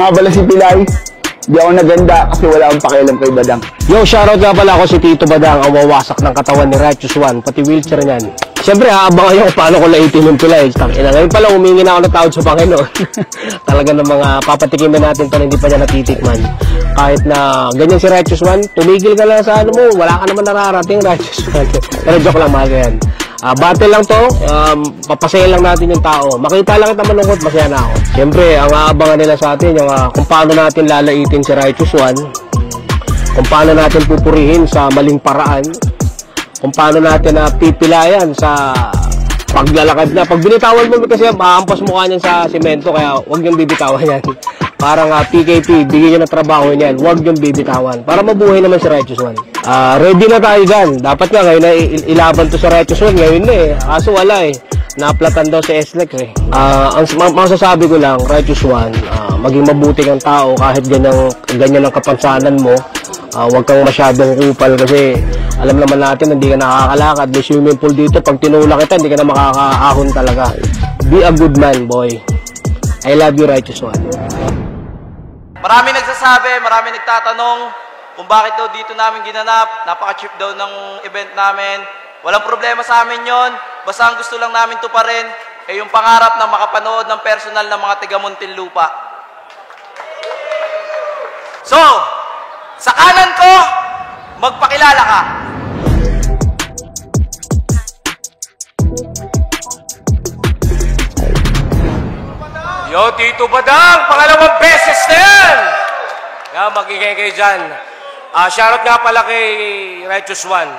nga pala si Pilay. Di ako naganda kasi wala akong pakialam kay Badang. Yo, shoutout nga pala ako si Tito Badang, ang wawasak ng katawan ni Righteous One, pati wheelchair niyan. Siyempre, haabangan nyo kung paano ko laitin yung Pilay. Ngayon pala, humingi na ako ng tawad sa Panginoon. Talaga ng mga papatikimin natin ito na hindi pa niya natitikman. Kahit na ganyan si Righteous One, tumigil ka lang sa ano mo, wala ka naman nararating, Righteous One. Pero joke lang, mahal yan. Battle lang to, papasaya lang natin yung tao. Makita lang kita malungkot, masaya na ako. Siyempre, ang aabangan nila sa atin, yung, kung paano natin lalaitin si Righteous One, kung paano natin pupurihin sa maling paraan, kung paano natin pipilayan sa paglalakad na. Pag binitawan mo kasi, maampas mukha niyan sa simento, kaya huwag niyong bibitawan yan. Parang PKP, bigyan niyo ng trabaho niyan, huwag niyong bibitawan. Para mabuhay naman si Righteous One. Ready na tayo dyan. Dapat nga ngayon na ilaban to sa Righteous One. Ngayon na eh. Kaso wala eh. Naaplatan daw si SLEX eh. Ang masasabi ko lang, Righteous One, maging mabuti kang tao kahit ganyan ang kapansanan mo. Huwag kang masyadong kupal kasi alam naman natin hindi ka nakakalakad. May swimming pool dito. Pag tinulak kita, hindi ka na makakaahon talaga. Be a good man, boy. I love you, Righteous One. Marami nagsasabi, marami nagtatanong kung bakit daw dito namin ginanap. Napaka-cheap daw ng event namin. Walang problema sa amin yon. Basta ang gusto lang namin to pa rin ay yung pangarap na makapanood ng personal ng mga taga Muntinlupa. So, sa kanan ko, magpakilala ka. Yo, Tito Badang, pangalawang beses na yan! Yan, magiging kayo dyan. Shoutout nga pala kay Righteous One.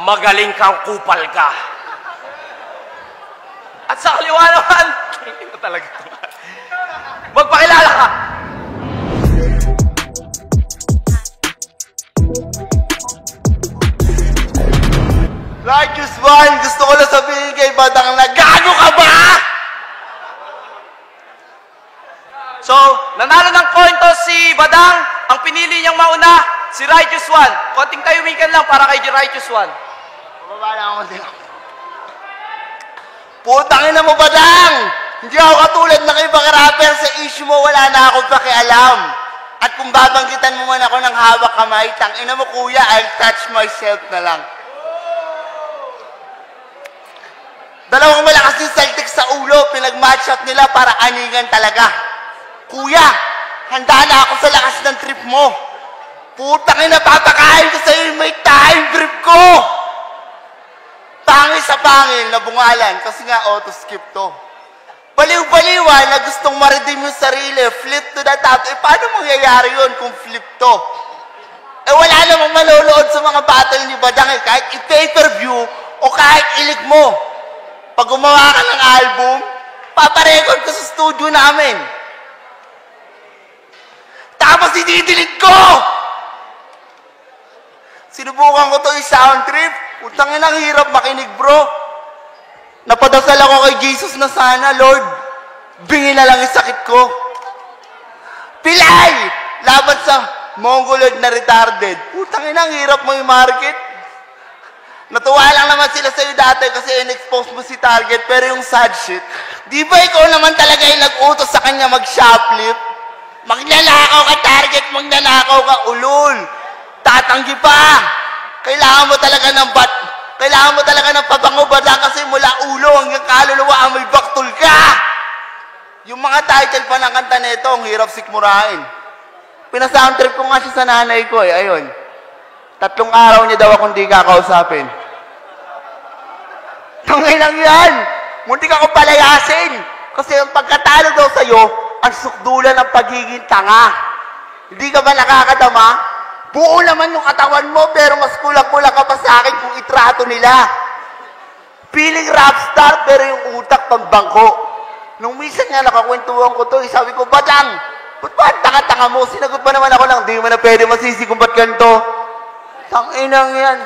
Magaling kang kupal ka. At sa kaliwa naman, ito talaga. Magpakilala ka. Righteous One, gusto ko lang sabihin kay Badang na gago ka ba? So, nanalo ng coin toss si Badang. Ang pinili niyang mauna, si Righteous One. Konting tayumikan lang para kay Righteous One. Bababa na ako din. Putangin na mo, Badang! Hindi ako katulad ng ibang rapper. Sa issue mo, wala na akong pakialam. At kung babanggitan mo man ako ng hawak kamay, tangina mo, kuya, I'll touch myself na lang. Dalawang malakas yung saltik sa ulo, pinag-match up nila para aningan talaga. Kuya, handa na ako sa lakas ng trip mo. Putang ina, papakain ko sa'yo yung may time trip ko. Pangil sa pangil na bungalan kasi nga auto-skip to. Baliw-baliwan na gustong ma-redeem yung sarili, flip to the top. Eh, paano mangyayari yun kung flip to? Eh, wala namang manonood sa mga battle ni Badang eh, kahit i-pay-per-view o kahit ilig mo. Pag gumawa ka ng album, paparecord ko sa studio namin. Tapos ididilig ko! Sinubukan ko to yung sound trip. Utangin ang hirap makinig, bro. Napadasal ako kay Jesus na sana, Lord. Bingin na lang yung sakit ko. Pilay! Laban sa Mongoloid na retarded. Utangin ang hirap mo yung market. Natuwa lang naman sila sa'yo dati kasi in-expose mo si Target. Pero yung sad shit, di ba ikaw naman talaga yung nag-utos sa kanya mag-shoplift? Magnanakaw ka, Target, magnanakaw ka, ulul. Tatanggi pa. Kailangan mo talaga ng pabango bada kasi mula ulo hanggang kaluluwa may baktul ka. Yung mga title pa ng kanta nito, ang hirap sikmurahin. Pina-soundtrip ko nga siya sa nanay ko eh, ayun. 3 araw niya daw akong di kakausapin. Tangay lang yan. Munti ka akong palayasin. Kasi ang pagkatalo daw sa'yo, ang sukdulan ng pagiging tanga. Hindi ka ba nakakadama? Buo naman yung katawan mo, pero mas kulang-kulang ka pa sa akin kung itrato nila. Piling rap star, pero yung utak pambangko. Nung minsan nga nakakwentuhan ko to, sabi ko, Badang, ba't ba ang tanga-tanga mo? Sinagot pa naman ako lang, di mo na pwede masisi kung ba't ganito. Tanginang yan.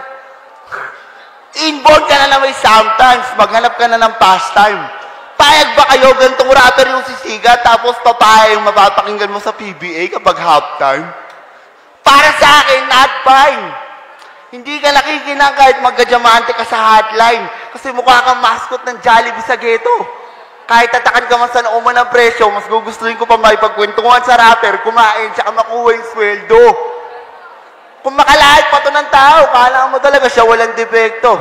Inborn ka na may sometimes, maghanap ka na ng pastime. Payag ba kayo, gantong rapper yung sisiga, tapos papaya yung mapapakinggan mo sa PBA kapag halftime? Para sa akin, not fine. Hindi ka nakikinang kahit magkajamante ka sa hotline kasi mukha kang mascot ng Jollibee sa ghetto. Kahit tatakan ka man sa nauma ng presyo, mas gugustuhin ko pa makipagkwentuhan sa rapper, kumain, tsaka makuha yung sweldo. Kung makalahit pa to ng tao, kala mo talaga siya walang depekto.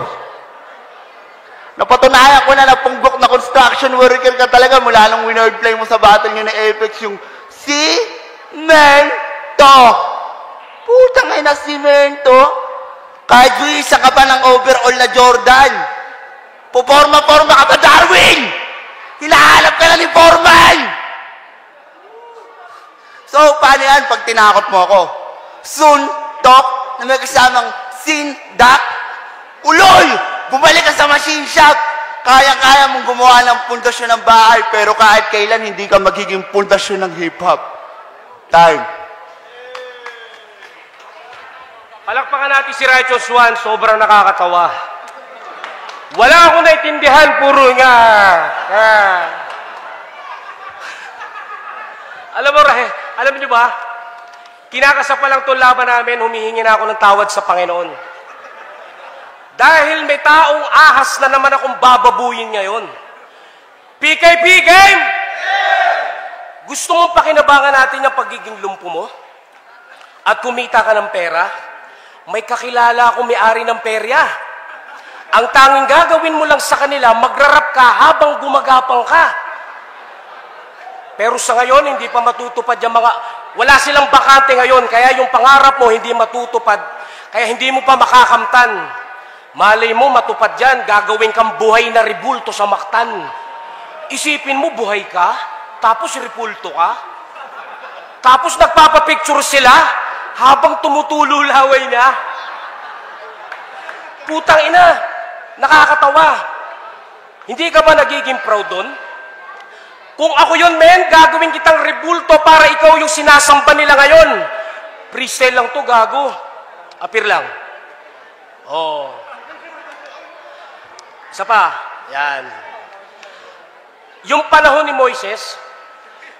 Napatunayan ko na napunggok na construction worker ka talaga mula nung winord play mo sa battle nyo na Apex yung Cemento. Putang ina, Cemento. Kahit buwisa ka pa ng overall na Jordan. Puporma-porma ka pa, Darwin! Hinahanap ka na ni Foreman! So, paano yan pag tinakot mo ako? Suntok na may kasamang sindak. Ulol! Bumalik ka sa machine shop. Kaya-kaya mong gumawa ng pundasyon ng bahay, pero kahit kailan hindi ka magiging pundasyon ng hip-hop. Time. Palakpakan natin si Righteous One, sobrang nakakatawa. Wala akong naiintindihan, puro nga. Alam niyo ba, kinakasa pa lang itong laban namin, humihingi na ako ng tawad sa Panginoon. Dahil may taong ahas na naman akong bababuyin ngayon. PKP game! Gusto mong pakinabangan natin yung pagiging lumpo mo? At kumita ka ng pera? May kakilala akong may-ari ng perya. Ang tanging gagawin mo lang sa kanila, magrarap ka habang gumagapang ka. Pero sa ngayon, hindi pa matutupad yung mga... Wala silang bakante ngayon, kaya yung pangarap mo hindi matutupad. Kaya hindi mo pa makakamtan. Malay mo, matupad yan, gagawin kang buhay na ribulto sa Mactan. Isipin mo, buhay ka, tapos ribulto ka. Tapos nagpapapicture sila habang tumutulo laway niya. Putang ina! Nakakatawa. Hindi ka ba nagiging proud doon? Kung ako yun, men, gagawin kitang rebulto para ikaw yung sinasamba nila ngayon. Freestyle lang to, gago. Apir lang. Oh. Isa pa. Yan. Yung panahon ni Moises,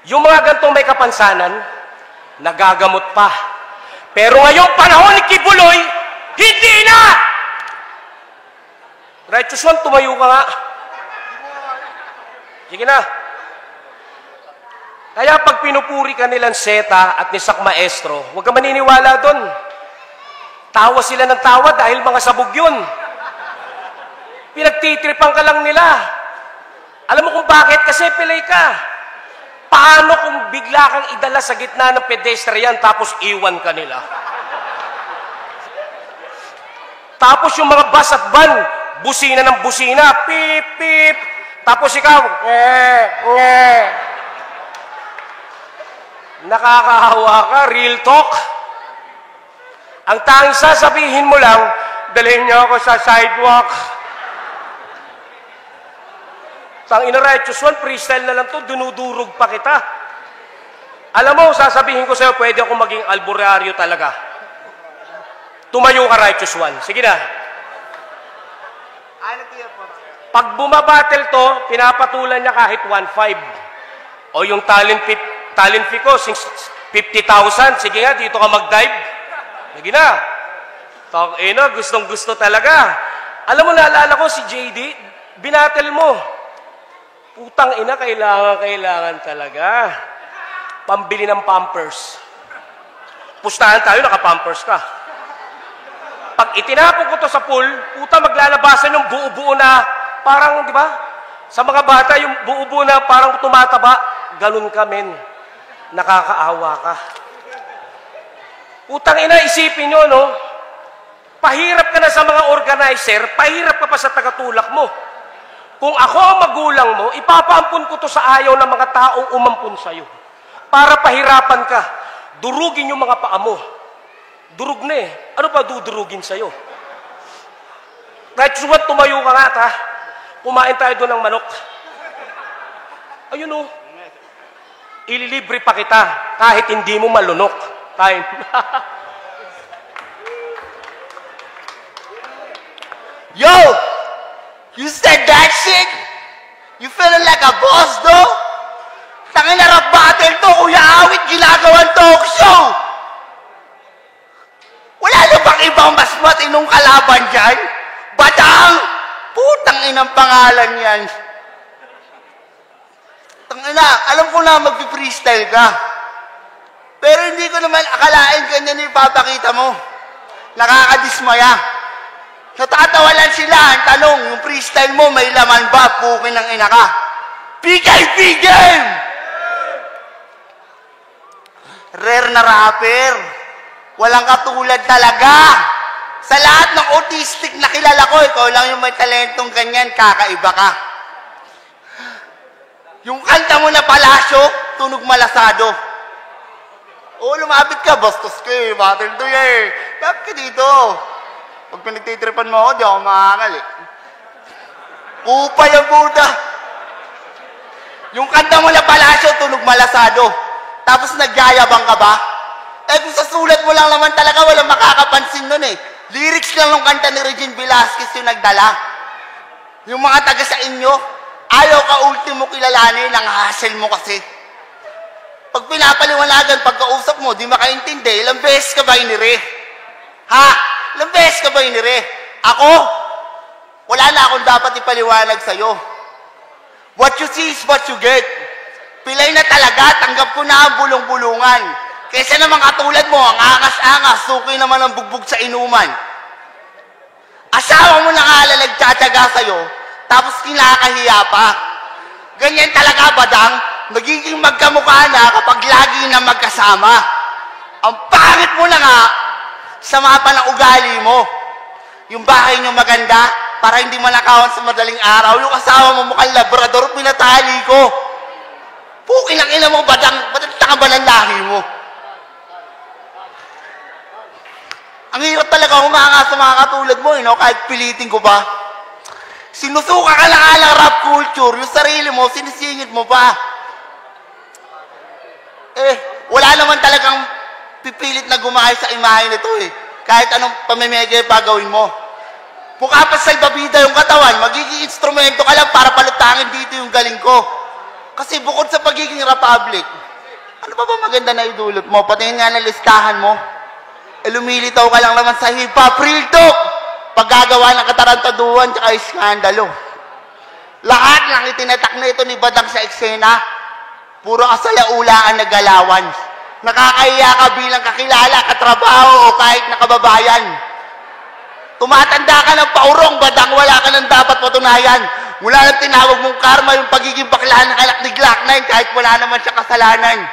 yung mga gantong may kapansanan, nagagamot pa. Pero ngayong panahon ni Kibuloy, hindi na! Righteous One, tumayo ka nga. Sige na. Kaya pag pinupuri ka nilang Seta at ni Sak Maestro, huwag ka maniniwala doon. Tawa sila ng tawa dahil mga sabog yun. Pinagtitripan ka lang nila. Alam mo kung bakit? Kasi pilay ka. Paano kung bigla kang idala sa gitna ng pedestrian tapos iwan ka nila? Tapos yung mga bus at van, busina ng busina, pip, pip. Tapos ikaw, nakakahawa ka, real talk. Ang tanging sasabihin mo lang, dalhin niyo ako sa sidewalk. Tang ina Righteous One, freestyle na lang to, dunudurog pa kita. Alam mo, sasabihin ko sa'yo, pwede ako maging albularyo talaga. Tumayo ka, Righteous One. Sige na. Pag bumabattle to, pinapatulan niya kahit 1.5. O yung talent fee ko, 50,000. Sige nga, dito ka mag-dive. Sige na. Ina, gustong-gusto talaga. Alam mo, naalala ko si JD, binatel mo. Putang ina, kailangan talaga. Pambili ng Pampers. Pustahan tayo, naka-Pampers ka. Pag itinapon ko to sa pool, puta, maglalabasan yung buo-buo na, parang, di ba? Sa mga bata, yung buo-buo na parang tumataba, ganun ka, men. Nakakaawa ka. Putang ina, isipin nyo, no? Pahirap ka na sa mga organizer, pahirap ka pa sa tagatulak mo. Kung ako ang magulang mo, ipapaampun ko to sa ayaw ng mga taong umampun sa'yo. Para pahirapan ka. Durugin yung mga paa mo. Durug na eh. Ano pa dudurugin sa'yo? Righteous One, tumayo ka nga, ha? Kumain tayo doon ng manok. Ayun o. Ililibre pa kita kahit hindi mo malunok. Time. Yo! You said that shit? You feeling like a boss, though? Tangin na rap battle to, Kuya Awit, ginagawang talk show! Wala na bang ibang mas matinong kalaban dyan? Batang! Putang inang pangalan yan. Tangina, alam ko na mag-freestyle ka. Pero hindi ko naman akalain ganyan yung ipapakita mo. Nakakadismaya. Natatawa lang sila. Ang tanong, yung freestyle mo, may laman ba? Pukin ng ina ka. PKP game! Rare na rapper. Walang katulad talaga. Sa lahat ng autistic na kilala ko, ikaw lang yung may talentong ganyan, kakaiba ka. Yung kanta mo na Palasyo, Tunog Malasado. Oo, lumapit ka, bastos ka eh, battle to eh. Kapit ka dito. Pag pinagtitripan mo ako, di ako makangal eh. Upay ang Buda. Yung kanta mo na Palasyo, Tunog Malasado. Tapos nagyayabang ka ba? Eh kung sa sulat mo lang naman talaga, walang makakapansin nun eh. Lyrics lang ng kanta ni Regine Velasquez yung nagdala. Yung mga taga sa inyo, ayaw ka ultimo kilalanin, ang hassle mo kasi. Pag pinapaliwanagan, pagkausap mo, di makaintindi, ilang beses ka ba inire? Ha? Ilang beses ka ba inire? Ako? Wala na akong dapat ipaliwanag sa'yo. What you see is what you get. Pilay na talaga, tanggap ko na ang bulong-bulungan. Kesa naman katulad mo, ang angas-angas, suki naman ang bugbog sa inuman. Asawa mo na nga nagtsatsaga sa'yo, tapos kinakahiya pa. Ganyan talaga, badang. Magiging magkamukha na kapag lagi na magkasama. Ang pangit mo na nga, sama pa ng ugali mo. Yung bahay niyo maganda, para hindi manakawan sa madaling araw. Yung asawa mo mukhang labrador, pinatali ko. Pukin ang ina mo, badang, ba't ba ng lahi mo? Ang hirap talaga humanga sa mga katulad mo, kahit pilitin ko pa. Sinusuka ka lang ng rap culture, yung sarili mo, sinisingit mo pa. Wala naman talagang pipilit na gumahay sa imahe nito eh. Kahit anong pamimigay pa gawin mo. Mukha pa salbabida yung katawan, magiging instrumento ka lang para palutangin dito yung galing ko. Kasi bukod sa pagiging republic, ano ba maganda na idulot mo? Patingin nga ng listahan mo. Lumilitaw ka lang naman sa hip-hop, real talk. Paggagawa ng katarantaduhan at iskandalo. Lahat ng itinatak na ito ni Badang sa eksena, puro kasalaulaan na galawan. Nakakahiya ka bilang kakilala, katrabaho o kahit nakababayan. Tumatanda ka ng paurong, Badang, wala ka nang dapat patunayan. Mula nang tinawag mong karma yung pagiging bakla ng anak ni Glock 9 kahit wala naman siya kasalanan.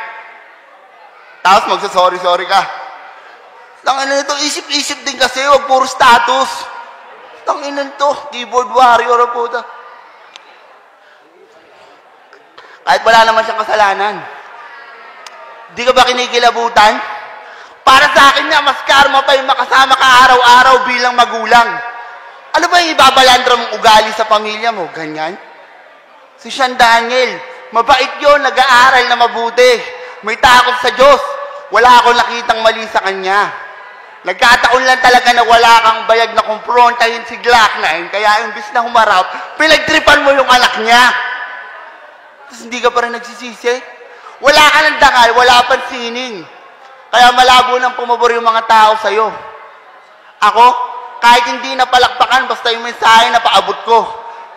Tapos magsasorry-sorry ka. Tanginan nito, isip-isip din kasi, huwag puro status. Tanginan to, keyboard warrior po ta. Kahit wala naman siyang kasalanan. Di ka ba kinikilabutan? Para sa akin na, mas karma pa yung makasama ka araw-araw bilang magulang. Ano ba yung ibabalandra mong ugali sa pamilya mo? Ganyan? Si Sean Daniel, mabait yun, nag-aaral na mabuti. May takot sa Diyos. Wala akong nakitang mali sa kanya. Nagkataon lang talaga na wala kang bayag na kumprontahin si Glock 9, kaya imbis na humarap, pinagtripan mo yung anak niya. Tapos hindi ka pa rin nagsisisi. Wala ka ng dangal, wala pang sining. Kaya malabo nang pumabor yung mga tao sa'yo. Ako, kahit hindi na palakpakan, basta yung mensahe na paabot ko.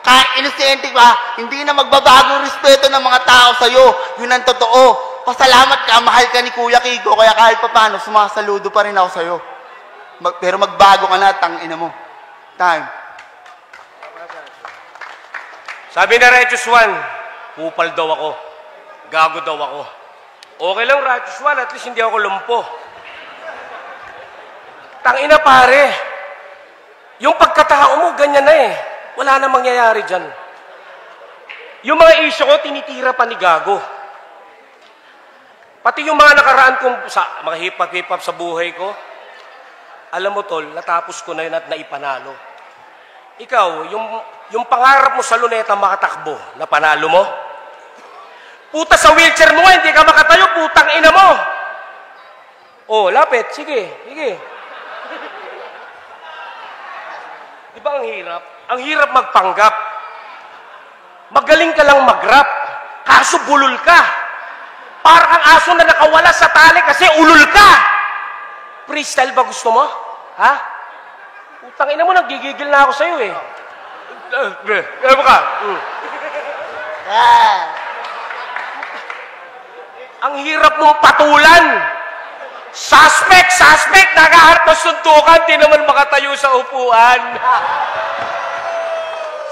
Kahit inosente ka, hindi na magbabago yung respeto ng mga tao sa'yo. Yun ang totoo. Pasalamat ka, mahal ka ni Kuya Kiko, kaya kahit pa paano, sumasaludo pa rin ako sa'yo. Pero magbago ka na, tangina mo. Time. Sabi na Righteous One, kupal daw ako. Gago daw ako. Okay lang, Righteous One, at least hindi ako lumpo. Tangina pare, yung pagkatao mo, ganyan na eh. Wala na mangyayari dyan. Yung mga issue ko, tinitira pa ni Gago. Pati yung mga nakaraan kong sa mga hip-hop sa buhay ko, alam mo tol, natapos ko na yun at naipanalo. Ikaw, yung pangarap mo sa luneta makatakbo, napanalo mo? Puta sa wheelchair mo nga, hindi ka makatayo, putang ina mo! Oh, lapit, sige. Di ba ang hirap? Ang hirap magpanggap. Magaling ka lang mag-rap, kaso bulol ka. Para kang aso na nakawala sa tali kasi ulul ka. Freestyle ba gusto mo? Ha? Utang ina mo, nagigigil na ako sa'yo eh. Ano ka? Ang hirap mong patulan. Suspect! Nakaharap ng suntukan, di naman makatayo sa upuan.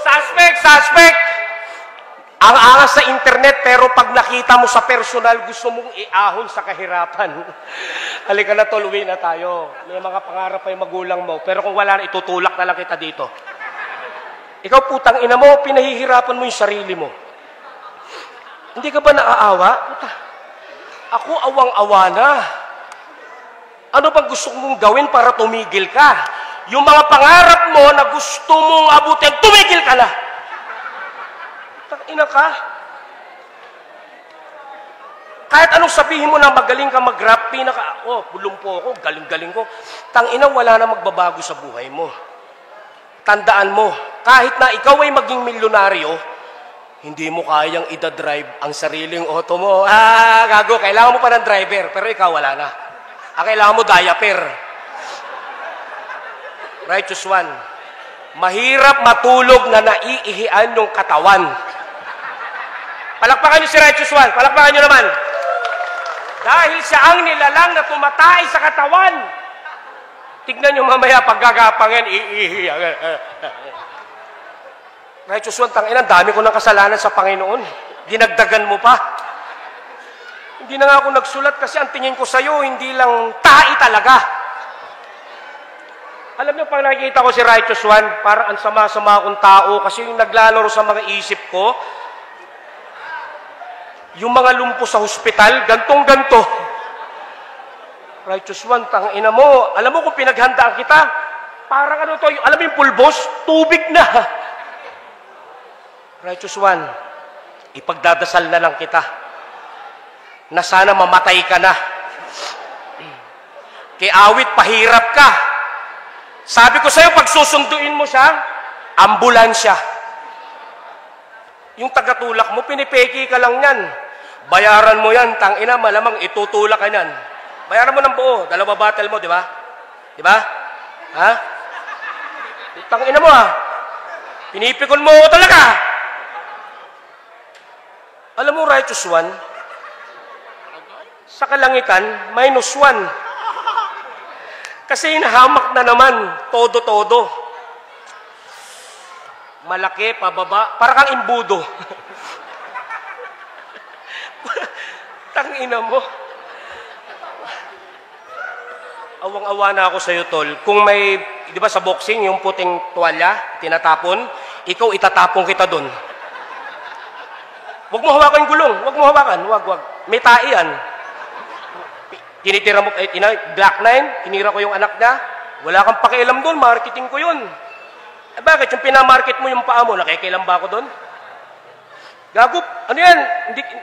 Suspect! Ang angas sa internet, pero pag nakita mo sa personal, gusto mong iahon sa kahirapan. Halika na tol, uwi na tayo. May mga pangarap pa yung magulang mo, pero kung wala na, itutulak na lang kita dito. Ikaw putang ina mo, pinahihirapan mo yung sarili mo. Hindi ka ba naaawa? Puta, ako awang-awa na. Ano bang gusto mong gawin para tumigil ka? Yung mga pangarap mo na gusto mong abutin, tumigil ka na! Ina ka? Kahit anong sabihin mo na magaling ka mag-rap, bulong po ako, galing-galing ko. Tangina, wala na magbabago sa buhay mo. Tandaan mo, kahit na ikaw ay maging milyonaryo, hindi mo kayang idadrive ang sariling auto mo. Gago, kailangan mo pa ng driver, pero ikaw wala na. Kailangan mo diaper. Righteous one. Mahirap matulog na naiihian yung katawan. Palakpakan nyo si Righteous one. Palakpakan nyo naman. Dahil siya ang nilalang na tumatay sa katawan. Tignan nyo mamaya paggagapangan, iihiyan. Righteous one, tangina, dami ko ng kasalanan sa Panginoon. Dinagdagan mo pa. Hindi na nga ako nagsulat kasi ang tingin ko sa'yo, hindi lang tae talaga. Alam niyo, pag nakikita ko si Righteous One, parang ang sama-sama akong tao kasi yung naglalaro sa mga isip ko, yung mga lumpo sa hospital, gantong-ganto. Righteous One, tangina mo, alam mo kung pinaghandaan kita, parang ano to, alam mo yung pulbos, tubig na. Righteous One, ipagdadasal na lang kita na sana mamatay ka na. Kay awit, pahirap ka. Sabi ko sa'yo, pag susunduin mo siya, ambulansya. Yung tagatulak mo, pinipeki ka lang yan. Bayaran mo yan, tangina, malamang itutulak ka yan. Bayaran mo ng buo, 2 battle mo, di ba? Di ba? Ha? Tangina mo ha. Pinipikon mo talaga. Alam mo, Righteous One, sa kalangitan, -1. Kasi hinahamak na naman, todo-todo. Malaki, pababa, para kang imbudo. Tangina mo. Awang-awa na ako sa'yo, tol. Kung may, di ba sa boxing, yung puting tuwalya, tinatapon, ikaw itatapon kita dun. Huwag mo hawakan yung gulong. Huwag mo hawakan. Huwag. May tae yan. Tinitira mo, Black 9, tinira ko yung anak niya. Wala kang pakialam doon, marketing ko yun. Bakit? Yung pinamarket mo yung paa mo, nakikialam ba ako doon? Gagup, ano yan?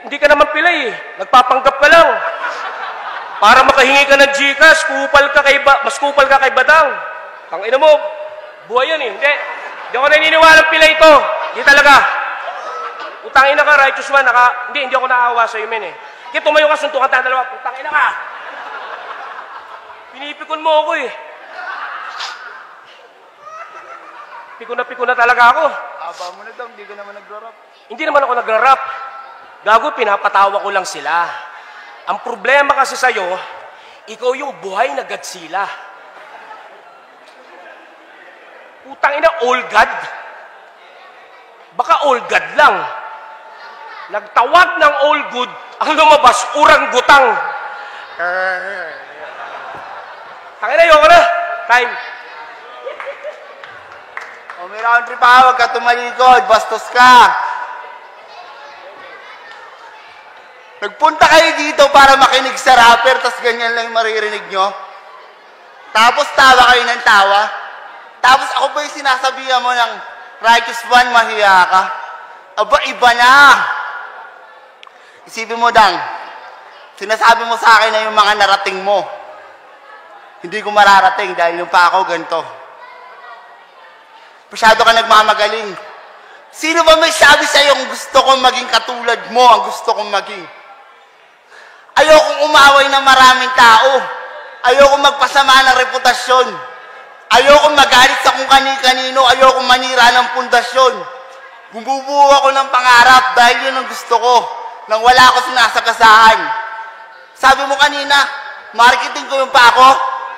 Hindi ka naman pilay eh. Nagpapanggap ka lang. Para makahingi ka ng Gcash, mas kupal ka kay Badang. Tangina mo, buhay yan eh. Hindi ako naniniwalang pilay ito. Hindi talaga. Utangina ka, Righteous One, hindi ako naawa sa'yo, men eh. Kaya tumayo ka, suntukan tayo dalawa, utangina ka. Pinipikon mo ako eh. Pikon na talaga ako. Aba mo na daw, hindi ka naman nagra-rap. Hindi naman ako nagra-rap. Gago, pinapatawa ko lang sila. Ang problema kasi sa'yo, ikaw yung buhay na Godzilla. Putang ina, all God. Baka all God lang. Nagtawag ng all good, ang lumabas, urang-gutang. Tangina, ayoko na. Time. O may round trip pa, huwag ka tumalikod, bastos ka. Nagpunta kayo dito para makinig sa rapper, tas ganyan lang yung maririnig nyo. Tapos tawa kayo ng tawa. Tapos ako ba yung sinasabihan mo ng Righteous One, mahiya ka? Aba, iba na. Isipin mo, Dang, sinasabi mo sa akin na yung mga narating mo. Hindi ko mararating dahil yung pa ako ganito. Masyado ka nagmamagaling. Sino ba may sabi sa'yo ang gusto kong maging katulad mo, ang gusto kong maging? Ayokong umaway ng maraming tao. Ayokong magpasama ng reputasyon. Ayokong magalit sa kung kani-kanino. Ayokong manira ng pundasyon. Bumubuo ako ng pangarap dahil yun ang gusto ko. Nang wala ako sinasagasahan. Sabi mo kanina, marketing ko yung pa ako.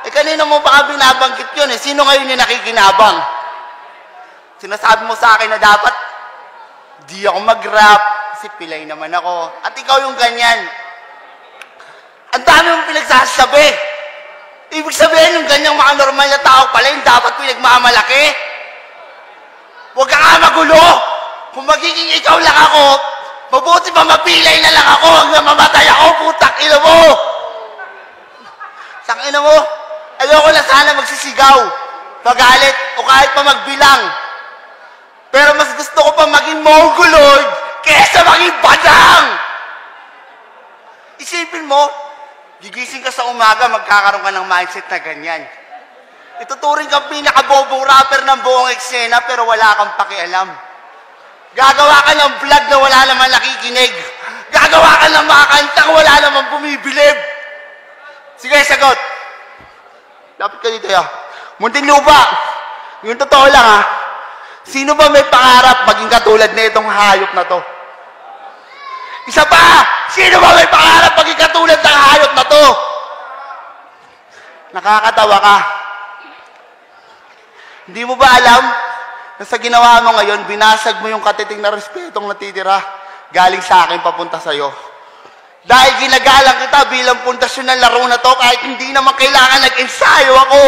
Eh kanina mo baka binabanggit yun eh. Sino ngayon yung nakikinabang? Sinasabi mo sa akin na dapat di ako mag-rap kasi pilay naman ako. At ikaw yung ganyan. Ang dami mong pinagsasabi. Ibig sabihin yung ganyang mga normal na tao pala yung dapat pinagmamalaki. Huwag ka nga magulo. Kung magiging ikaw lang ako, mabuti pa mapilay na lang ako hanggang mamatay ako, putak ina mo! Tangina mo, ayoko na sana magsisigaw, magalit, o kahit pa magbilang. Pero mas gusto ko pa maging mongoloid kesa maging badang! Isipin mo, gigising ka sa umaga, magkakaroon ka ng mindset na ganyan. Ituturing kang pinakabobong rapper ng buong eksena pero wala kang pakialam. Gagawa ka ng vlog na wala naman nakikinig. Gagawa ka ng mga kantang wala naman bumibilib. Sige, sagot. Lapit ka dito, ya. Muntinlupa. Yung totoo lang, ha. Sino ba may pangarap maging katulad na itong hayop na to? Isa pa! Sino ba may pangarap maging katulad ng hayop na to? Nakakatawa ka. Hindi mo ba alam na sa ginawa mo ngayon, binasag mo yung katiting na respetong natitira galing sa akin papunta sa'yo. Dahil ginagalang kita bilang pundasyon ng laro na to kahit hindi naman kailangan nag-ensayo ako.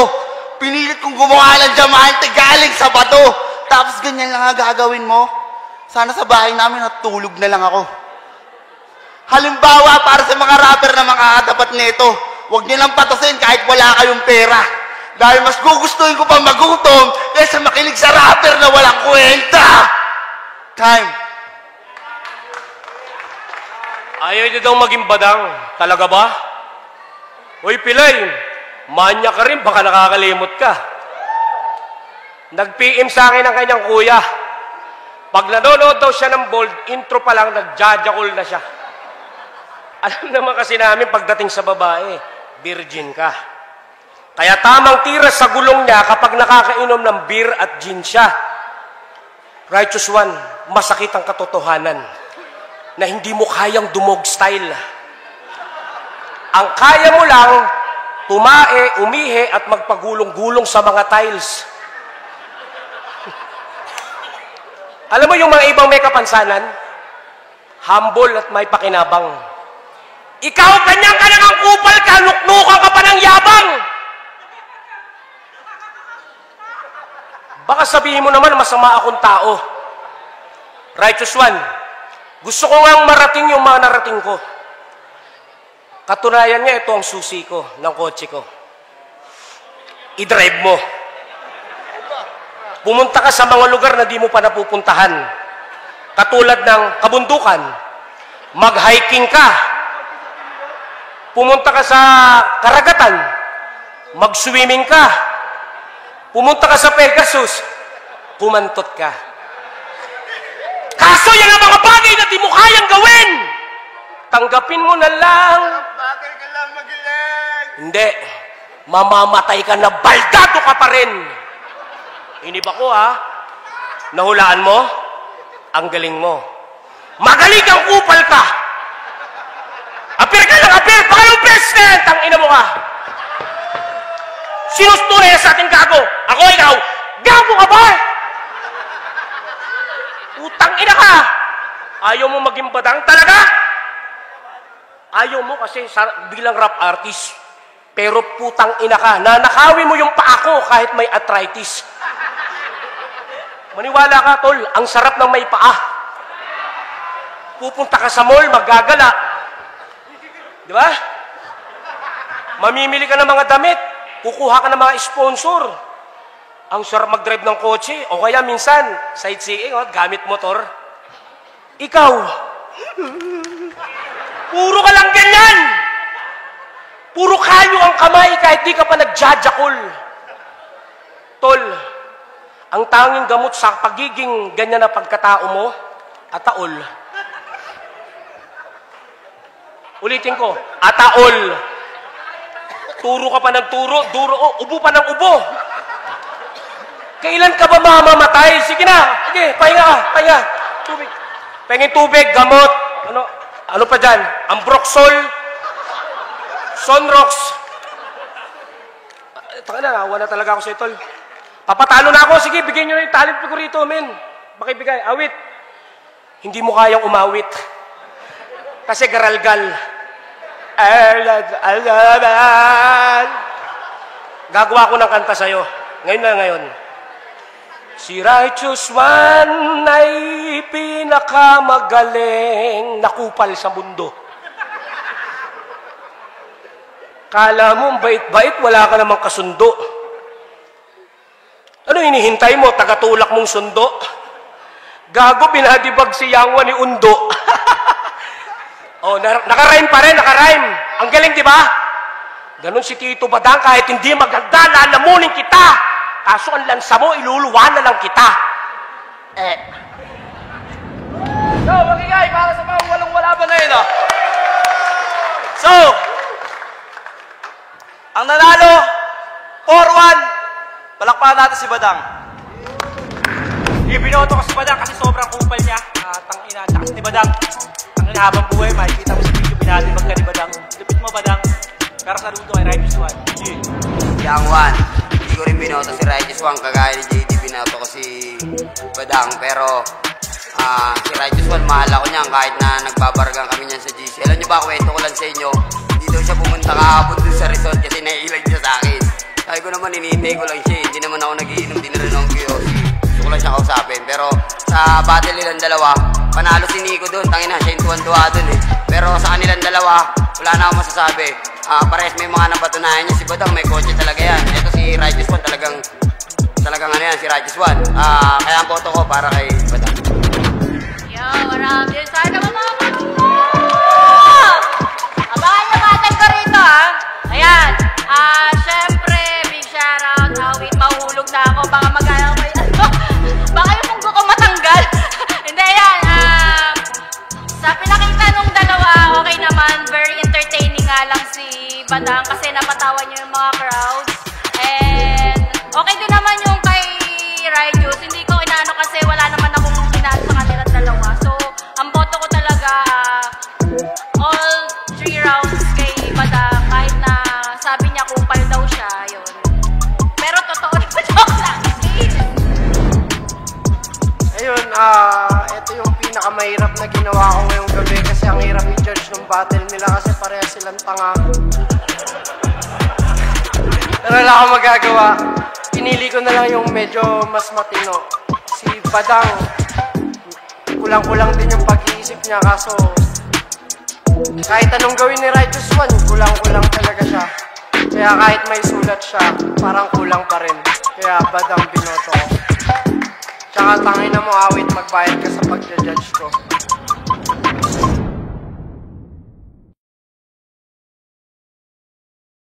Pinilit kong gumawa ng diamante galing sa bato. Tapos ganyan lang ang gagawin mo. Sana sa bahay namin natulog na lang ako. Halimbawa, para sa mga rapper na makakatapat nito, huwag niyo lang patusin kahit wala kayong pera. Dahil mas gugustuhin ko pang magutom kaysa makinig sa rapper na walang kwenta. Time. Ayaw niyo daw maging badang. Talaga ba? Uy, Pilay, manya ka rin, baka nakakalimot ka. Nag-PM sa akin ang kanyang kuya. Pag nanonood daw siya ng Bold, intro pa lang, nagjajakol na siya. Alam naman kasi namin, pagdating sa babae, virgin ka. Kaya tamang tira sa gulong niya kapag nakakainom ng beer at gin siya. Righteous One, masakit ang katotohanan na hindi mo kayang dumog style. Ang kaya mo lang, tumae, umihi at magpagulong-gulong sa mga tiles. Alam mo yung mga ibang may kapansanan? Humble at may pakinabang. Ikaw, kanyang ka ang kupal ka, nuknukan ka pa ng yabang! Baka sabihin mo naman masama akong tao. Righteous One, gusto ko ngang marating yung mga narating ko. Katunayan niya, ito ang susi ko ng kotse ko. I-drive mo. Pumunta ka sa mga lugar na di mo pa napupuntahan. Katulad ng kabundukan. Mag-hiking ka. Pumunta ka sa karagatan. Mag-swimming ka. Pumunta ka sa Pegasus, pumantot ka. Kaso yan ang mga bagay na di mo kayang gawin! Tanggapin mo na lang. Bagay ka lang magaling! Hindi. Mamamatay ka na, baldado ka pa rin. Inib ako, ha? Nahulaan mo? Ang galing mo. Magaling kang kupal ka! Apir ka lang, apir! Pakalong president! Ang ina mo ka! Sino tunay sa ating gago? Ako, ikaw. Gago ka ba? Utang ina ka. Ayaw mo maging badang talaga? Ayaw mo kasi bilang rap artist. Pero putang ina ka. Nanakawin mo yung paa ko kahit may arthritis. Maniwala ka, tol. Ang sarap ng may paa. Pupunta ka sa mall, maggagala. Di ba? Mamimili ka ng mga damit. Kukuha ka ng mga sponsor. Ang sarap mag-drive ng kotse. O kaya minsan, sightseeing, gamit motor. Ikaw, puro ka lang ganyan. Puro kayo ang kamay kahit di ka pa nagjajakol. Tol, ang tanging gamot sa pagiging ganyan na pagkatao mo, ataol. Ulitin ko, ataol. Turo ka pa ng turo, ubo pa ng ubo. Kailan ka ba mamamatay? Sige na, sige, pahinga ka, pahinga. Tubig. Pahingin tubig, gamot. Ano pa dyan? Ambroxol. Sonrox. Taka na, wala talaga ako sa tol. Papatalo na ako. Sige, bigyan nyo na yung talent ko rito, men. Makibigay. Awit. Hindi mo kayang umawit. Kasi garalgal. Gagawa ko ng kanta sa'yo. Ngayon na ngayon. Si Righteous One ay pinakamagaling na kupal sa mundo. Kala mo, bait-bait, wala ka namang kasundo. Ano hinihintay mo? Tagatulak mong sundo? Gago, binadibag si Yangwa ni Undo. Oh, nakarhyme pa rin, nakarhyme. Ang galing, di ba? Ganon si Tito Badang, kahit hindi maganda, lalamunin kita. Kaso ang lansa mo, iluluwa na lang kita. So, magigay, para sa mga walang-wala ba na yun, oh? So, ang nanalo, 4-1, palakpakan natin si Badang. Ibinoto ko si Badang kasi sobrang kupal niya. Tangina, lakas ni Badang. Tangina, habang buhay, makikita mo sa video, binatibag ka ni Badang. Lupit mo, Badang. Pero saludo kay Righteous One. Yang One, hindi ko rin binoto si Righteous One, kagaya ni JD, binoto ko si Badang. Pero si Righteous One, mahal ako niyan kahit na nagbabargang kami niyan sa GC. Alam niyo ba, kwento ko lang sa inyo, hindi daw siya pumunta kahapon dun sa resort kasi naiilag siya sa akin. Sabi ko naman, inintay ko lang siya, hindi naman ako nagiinom, di na rin akong QOC. Gusto ko lang siya kausapin. Pero sa battle nilang dalawa, panalo si Nico dun, tangina siya yung tuwan-tuwa dun eh. Pero sa kanilang dalawa, wala na akong masasabi. Parehas may mga napatunayan niya. Si Badang may kotse talaga yan. Ito si Righteous One talagang ano yan, si Righteous One. Kaya ang boto ko para kay Badang. Yo, maraming sana mga mo! Abangan niyo batang ko rito, ha? Ayan. Syempre, big shoutout. Awit, mahulog na ako. Baka mag-ayaw ko yun. Baka yung munggo ko matanggal. Hindi, yan. Sa pinakita nung dalawa, okay naman. Very entertaining nga lang si Badang kasi napatawa niyo yung mga crowds. And okay din naman yung kay Righteous. Hindi ko inaano kasi wala naman akong inaano sa kanilang dalawa. So, ang boto ko talaga all 3 rounds kay Badang. Kahit na sabi niya kupal daw siya, yun. Pero totoo na joke lang. Ayun, ito yung pinakamahirap na ginawa ko ngayong gabi kasi ang hirap i-judge ng battle nila kasi pareha silang tanga. Pero wala akong magagawa. Pinili ko na lang yung medyo mas matino. Si Badang, kulang-kulang din yung pag-iisip niya kaso kahit anong gawin ni Righteous One, kulang-kulang talaga siya. Kaya kahit may sulat siya, parang kulang pa rin. Kaya Badang binoto ko. Tsaka tangin na mo, Awit, magbayad ka sa pag-judge ko.